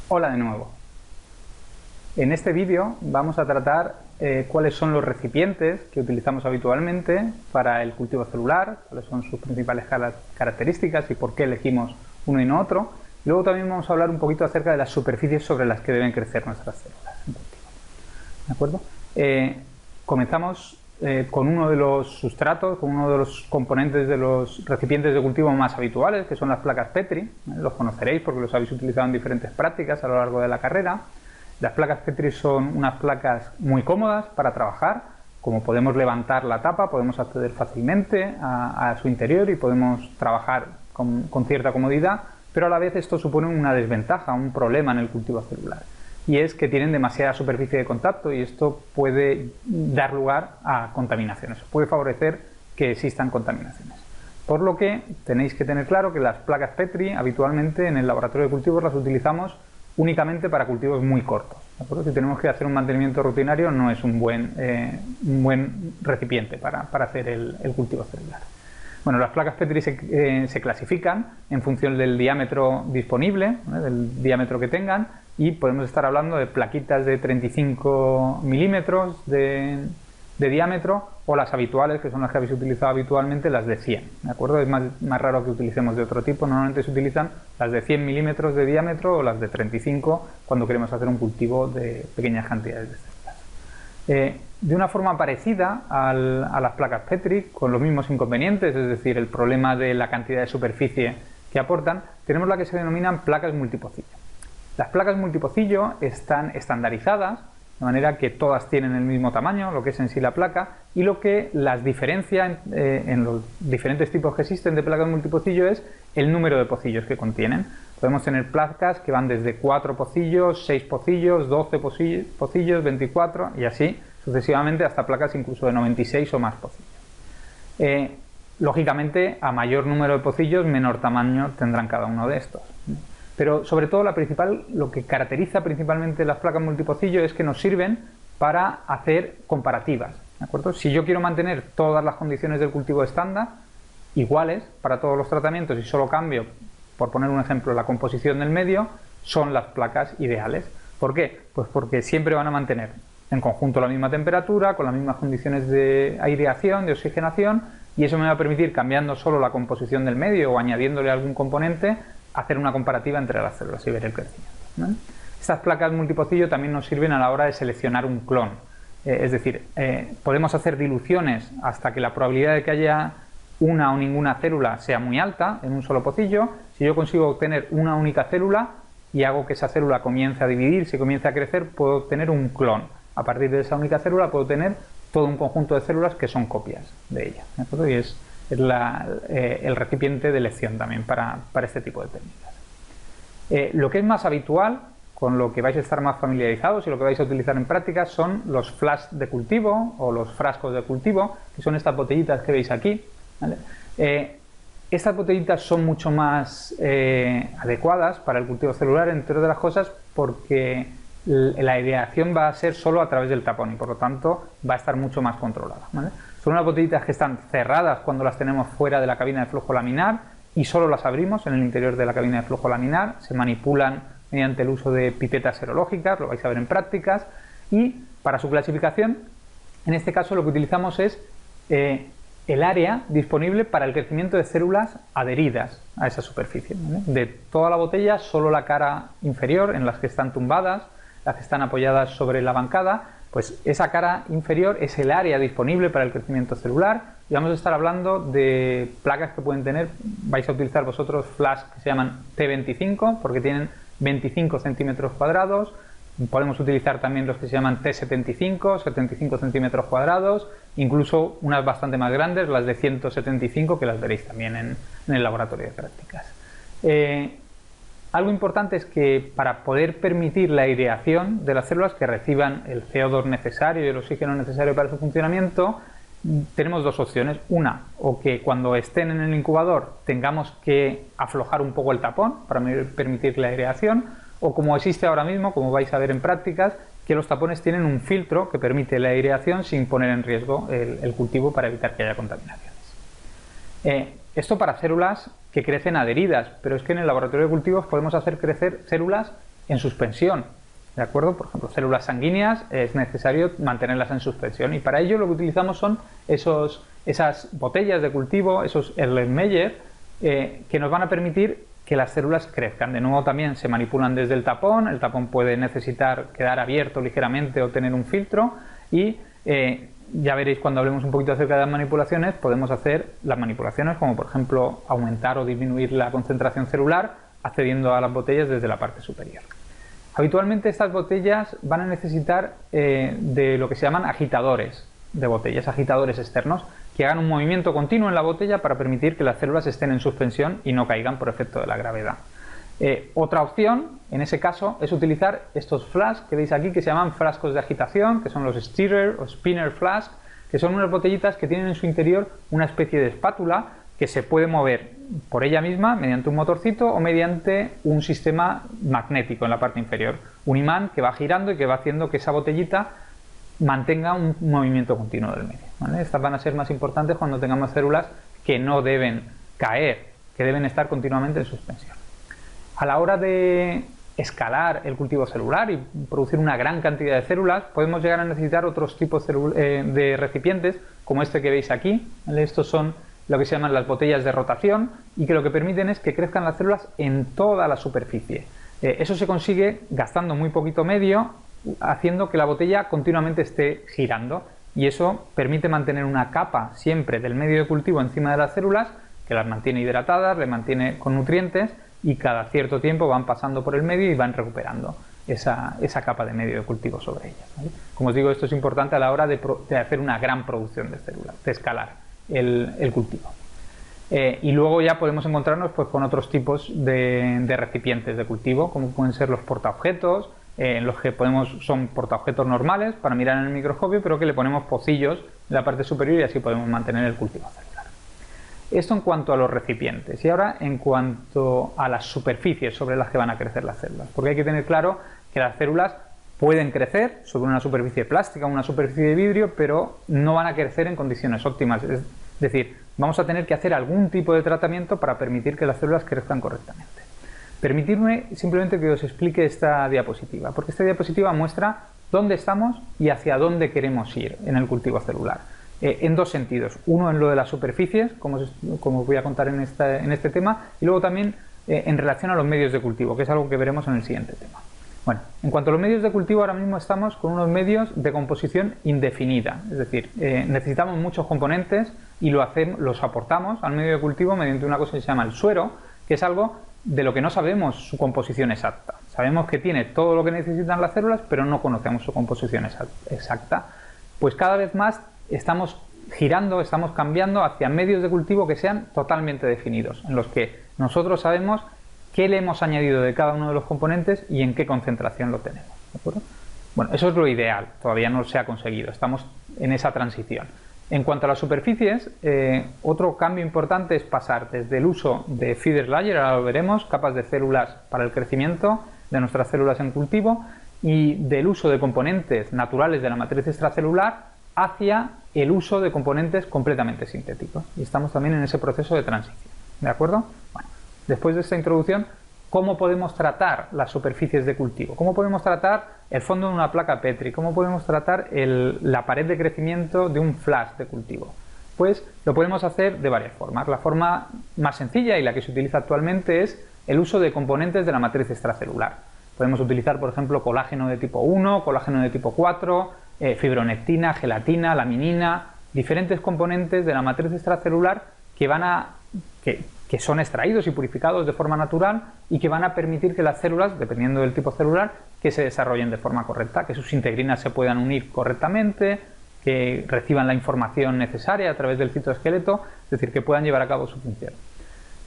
Hola de nuevo. En este vídeo vamos a tratar cuáles son los recipientes que utilizamos habitualmente para el cultivo celular, cuáles son sus principales características y por qué elegimos uno y no otro. Luego también vamos a hablar un poquito acerca de las superficies sobre las que deben crecer nuestras células en cultivo. ¿De acuerdo? Comenzamos con uno de los sustratos, con uno de los componentes de los recipientes de cultivo más habituales, que son las placas Petri. Los conoceréis porque los habéis utilizado en diferentes prácticas a lo largo de la carrera. Las placas Petri son unas placas muy cómodas para trabajar. Como podemos levantar la tapa, podemos acceder fácilmente a su interior y podemos trabajar con cierta comodidad, pero a la vez esto supone una desventaja, un problema en el cultivo celular. Y es que tienen demasiada superficie de contacto y esto puede dar lugar a contaminaciones, puede favorecer que existan contaminaciones. Por lo que tenéis que tener claro que las placas Petri habitualmente en el laboratorio de cultivos las utilizamos únicamente para cultivos muy cortos. ¿De acuerdo? Si tenemos que hacer un mantenimiento rutinario no es un buen recipiente para hacer el cultivo celular. Bueno, las placas Petri se clasifican en función del diámetro disponible, del diámetro que tengan, y podemos estar hablando de plaquitas de 35 milímetros de diámetro o las habituales, que son las que habéis utilizado habitualmente, las de 100. ¿De acuerdo? Es más raro que utilicemos de otro tipo. Normalmente se utilizan las de 100 milímetros de diámetro o las de 35 cuando queremos hacer un cultivo de pequeñas cantidades de células. De una forma parecida a las placas Petri, con los mismos inconvenientes, es decir, el problema de la cantidad de superficie que aportan, tenemos la que se denominan placas multipocillo. Las placas multipocillo están estandarizadas, de manera que todas tienen el mismo tamaño, lo que es en sí la placa, y lo que las diferencia en los diferentes tipos que existen de placas multipocillo es el número de pocillos que contienen. Podemos tener placas que van desde 4 pocillos, 6 pocillos, 12 pocillos, 24 y así sucesivamente hasta placas incluso de 96 o más pocillos. Lógicamente, a mayor número de pocillos, menor tamaño tendrán cada uno de estos. Pero sobre todo lo que caracteriza principalmente las placas multipocillo es que nos sirven para hacer comparativas. ¿De acuerdo? Si yo quiero mantener todas las condiciones del cultivo estándar iguales para todos los tratamientos y solo cambio, por poner un ejemplo, la composición del medio, son las placas ideales. ¿Por qué? Pues porque siempre van a mantener en conjunto la misma temperatura, con las mismas condiciones de aireación, de oxigenación, y eso me va a permitir, cambiando solo la composición del medio o añadiéndole algún componente, hacer una comparativa entre las células y ver el crecimiento, ¿no? Estas placas multipocillo también nos sirven a la hora de seleccionar un clon. Es decir, podemos hacer diluciones hasta que la probabilidad de que haya una o ninguna célula sea muy alta en un solo pocillo. Si yo consigo obtener una única célula y hago que esa célula comience a dividirse y comience a crecer, puedo obtener un clon. A partir de esa única célula puedo tener todo un conjunto de células que son copias de ella, ¿de acuerdo? Y es el recipiente de elección también para este tipo de técnicas. Lo que es más habitual, con lo que vais a estar más familiarizados y lo que vais a utilizar en práctica, son los flash de cultivo o los frascos de cultivo, que son estas botellitas que veis aquí, ¿vale? Estas botellitas son mucho más adecuadas para el cultivo celular, entre otras cosas, porque la aireación va a ser solo a través del tapón y por lo tanto va a estar mucho más controlada, ¿vale? Son unas botellitas que están cerradas cuando las tenemos fuera de la cabina de flujo laminar y solo las abrimos en el interior de la cabina de flujo laminar. Se manipulan mediante el uso de pipetas serológicas, lo vais a ver en prácticas, y para su clasificación, en este caso lo que utilizamos es el área disponible para el crecimiento de células adheridas a esa superficie, ¿vale? De toda la botella, solo la cara inferior, en las que están tumbadas, las que están apoyadas sobre la bancada, pues esa cara inferior es el área disponible para el crecimiento celular, y vamos a estar hablando de placas que pueden tener, vais a utilizar vosotros flash que se llaman T25 porque tienen 25 centímetros cuadrados. Podemos utilizar también los que se llaman T75, 75 centímetros cuadrados, incluso unas bastante más grandes, las de 175, que las veréis también en el laboratorio de prácticas. Algo importante es que para poder permitir la aireación de las células, que reciban el CO2 necesario y el oxígeno necesario para su funcionamiento, tenemos dos opciones. Una, o que cuando estén en el incubador tengamos que aflojar un poco el tapón para permitir la aireación, o como existe ahora mismo, como vais a ver en prácticas, que los tapones tienen un filtro que permite la aireación sin poner en riesgo el cultivo para evitar que haya contaminaciones. Esto para células que crecen adheridas, pero es que en el laboratorio de cultivos podemos hacer crecer células en suspensión, ¿de acuerdo? Por ejemplo, células sanguíneas es necesario mantenerlas en suspensión y para ello lo que utilizamos son esas botellas de cultivo, esos Erlenmeyer, que nos van a permitir que las células crezcan. De nuevo también se manipulan desde el tapón puede necesitar quedar abierto ligeramente o tener un filtro y ya veréis cuando hablemos un poquito acerca de las manipulaciones, podemos hacer las manipulaciones como por ejemplo aumentar o disminuir la concentración celular accediendo a las botellas desde la parte superior. Habitualmente estas botellas van a necesitar de lo que se llaman agitadores de botellas, agitadores externos, que hagan un movimiento continuo en la botella para permitir que las células estén en suspensión y no caigan por efecto de la gravedad. Otra opción, en ese caso, es utilizar estos flasks que veis aquí, que se llaman frascos de agitación, que son los stirrer o spinner flask, que son unas botellitas que tienen en su interior una especie de espátula que se puede mover por ella misma mediante un motorcito o mediante un sistema magnético en la parte inferior, un imán que va girando y que va haciendo que esa botellita mantenga un movimiento continuo del medio, ¿vale? Estas van a ser más importantes cuando tengamos células que no deben caer, que deben estar continuamente en suspensión. A la hora de escalar el cultivo celular y producir una gran cantidad de células, podemos llegar a necesitar otros tipos de recipientes, como este que veis aquí, ¿vale? Estos son lo que se llaman las botellas de rotación y que lo que permiten es que crezcan las células en toda la superficie. Eso se consigue gastando muy poquito medio, haciendo que la botella continuamente esté girando y eso permite mantener una capa siempre del medio de cultivo encima de las células que las mantiene hidratadas, le mantiene con nutrientes y cada cierto tiempo van pasando por el medio y van recuperando esa capa de medio de cultivo sobre ellas, ¿vale? Como os digo, esto es importante a la hora de hacer una gran producción de células, de escalar el cultivo. Y luego ya podemos encontrarnos pues, con otros tipos de recipientes de cultivo, como pueden ser los portaobjetos, en los que son portaobjetos normales para mirar en el microscopio, pero que le ponemos pocillos en la parte superior y así podemos mantener el cultivo celular. Esto en cuanto a los recipientes. Y ahora en cuanto a las superficies sobre las que van a crecer las células. Porque hay que tener claro que las células pueden crecer sobre una superficie plástica o una superficie de vidrio, pero no van a crecer en condiciones óptimas. Es decir, vamos a tener que hacer algún tipo de tratamiento para permitir que las células crezcan correctamente. Permitidme simplemente que os explique esta diapositiva, porque esta diapositiva muestra dónde estamos y hacia dónde queremos ir en el cultivo celular. En dos sentidos. Uno en lo de las superficies, como os voy a contar en este tema, y luego también en relación a los medios de cultivo, que es algo que veremos en el siguiente tema. Bueno, en cuanto a los medios de cultivo, ahora mismo estamos con unos medios de composición indefinida, es decir, necesitamos muchos componentes y los aportamos al medio de cultivo mediante una cosa que se llama el suero, que es algo de lo que no sabemos su composición exacta. Sabemos que tiene todo lo que necesitan las células, pero no conocemos su composición exacta. Pues cada vez más estamos girando, estamos cambiando hacia medios de cultivo que sean totalmente definidos, en los que nosotros sabemos qué le hemos añadido de cada uno de los componentes y en qué concentración lo tenemos, ¿de acuerdo? Bueno, eso es lo ideal, todavía no se ha conseguido, estamos en esa transición. En cuanto a las superficies, otro cambio importante es pasar desde el uso de feeder layer, ahora lo veremos, capas de células para el crecimiento de nuestras células en cultivo, y del uso de componentes naturales de la matriz extracelular hacia el uso de componentes completamente sintéticos. Y estamos también en ese proceso de transición, ¿de acuerdo? Bueno, después de esta introducción, ¿cómo podemos tratar las superficies de cultivo? ¿Cómo podemos tratar el fondo de una placa Petri? ¿Cómo podemos tratar la pared de crecimiento de un flask de cultivo? Pues lo podemos hacer de varias formas. La forma más sencilla y la que se utiliza actualmente es el uso de componentes de la matriz extracelular. Podemos utilizar, por ejemplo, colágeno de tipo 1, colágeno de tipo 4, fibronectina, gelatina, laminina, diferentes componentes de la matriz extracelular que son extraídos y purificados de forma natural y que van a permitir que las células, dependiendo del tipo celular, que se desarrollen de forma correcta, que sus integrinas se puedan unir correctamente, que reciban la información necesaria a través del citoesqueleto, es decir, que puedan llevar a cabo su función.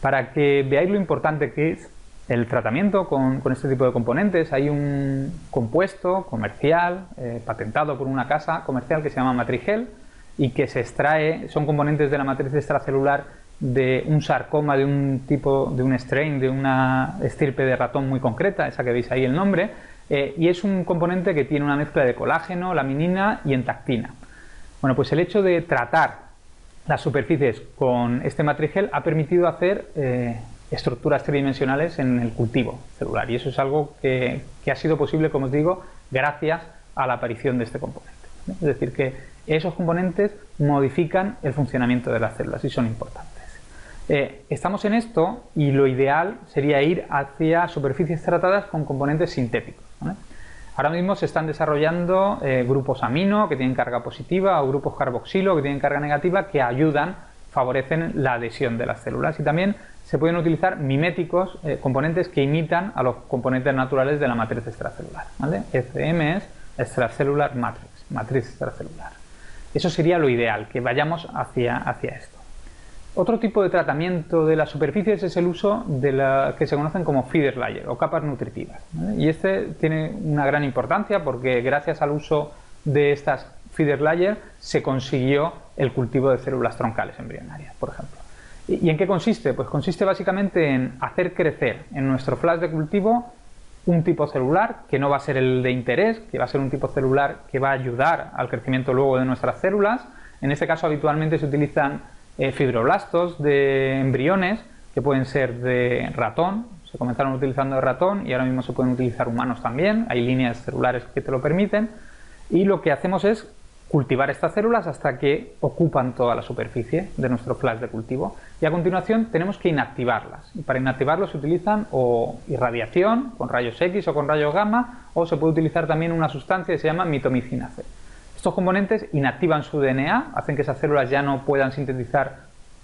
Para que veáis lo importante que es el tratamiento con este tipo de componentes, hay un compuesto comercial patentado por una casa comercial que se llama Matrigel y que se extrae, son componentes de la matriz extracelular de un sarcoma de un tipo, de un strain, de una estirpe de ratón muy concreta, esa que veis ahí el nombre, y es un componente que tiene una mezcla de colágeno, laminina y entactina. Bueno, pues el hecho de tratar las superficies con este Matrigel ha permitido hacer estructuras tridimensionales en el cultivo celular. Y eso es algo que ha sido posible, como os digo, gracias a la aparición de este componente. Es decir, que esos componentes modifican el funcionamiento de las células y son importantes. Estamos en esto y lo ideal sería ir hacia superficies tratadas con componentes sintéticos, ¿vale? Ahora mismo se están desarrollando grupos amino que tienen carga positiva o grupos carboxilo que tienen carga negativa que ayudan, favorecen la adhesión de las células, y también se pueden utilizar miméticos, componentes que imitan a los componentes naturales de la matriz extracelular, ¿vale? ECM es Extracellular Matrix, matriz extracelular. Eso sería lo ideal, que vayamos hacia esto. Otro tipo de tratamiento de las superficies es el uso de la que se conocen como feeder layer o capas nutritivas, ¿vale? Y este tiene una gran importancia porque gracias al uso de estas feeder layer se consiguió el cultivo de células troncales embrionarias, por ejemplo. ¿Y en qué consiste? Pues consiste básicamente en hacer crecer en nuestro flash de cultivo un tipo celular que no va a ser el de interés, que va a ser un tipo celular que va a ayudar al crecimiento luego de nuestras células. En este caso habitualmente se utilizan fibroblastos de embriones que pueden ser de ratón, se comenzaron utilizando de ratón y ahora mismo se pueden utilizar humanos también, hay líneas celulares que te lo permiten, y lo que hacemos es cultivar estas células hasta que ocupan toda la superficie de nuestro flash de cultivo y a continuación tenemos que inactivarlas, y para inactivarlos se utilizan o irradiación con rayos X o con rayos gamma, o se puede utilizar también una sustancia que se llama mitomicina C. Estos componentes inactivan su DNA, hacen que esas células ya no puedan sintetizar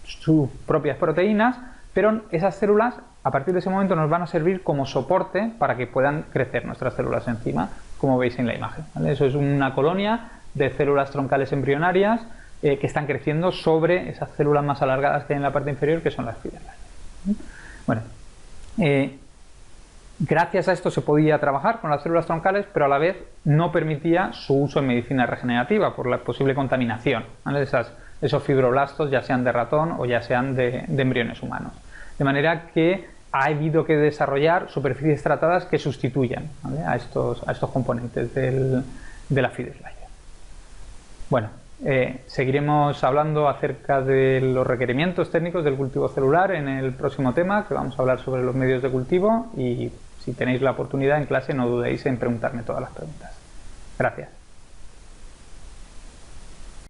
sus propias proteínas, pero esas células a partir de ese momento nos van a servir como soporte para que puedan crecer nuestras células encima, como veis en la imagen, ¿vale? Eso es una colonia de células troncales embrionarias que están creciendo sobre esas células más alargadas que hay en la parte inferior, que son las fibroblastos. Bueno, gracias a esto se podía trabajar con las células troncales, pero a la vez no permitía su uso en medicina regenerativa por la posible contaminación, ¿vale? Esos fibroblastos, ya sean de ratón o ya sean de embriones humanos. De manera que ha habido que desarrollar superficies tratadas que sustituyan, ¿vale?, a estos componentes de la feeder layer. Bueno, seguiremos hablando acerca de los requerimientos técnicos del cultivo celular en el próximo tema, que vamos a hablar sobre los medios de cultivo, y si tenéis la oportunidad en clase no dudéis en preguntarme todas las preguntas. Gracias.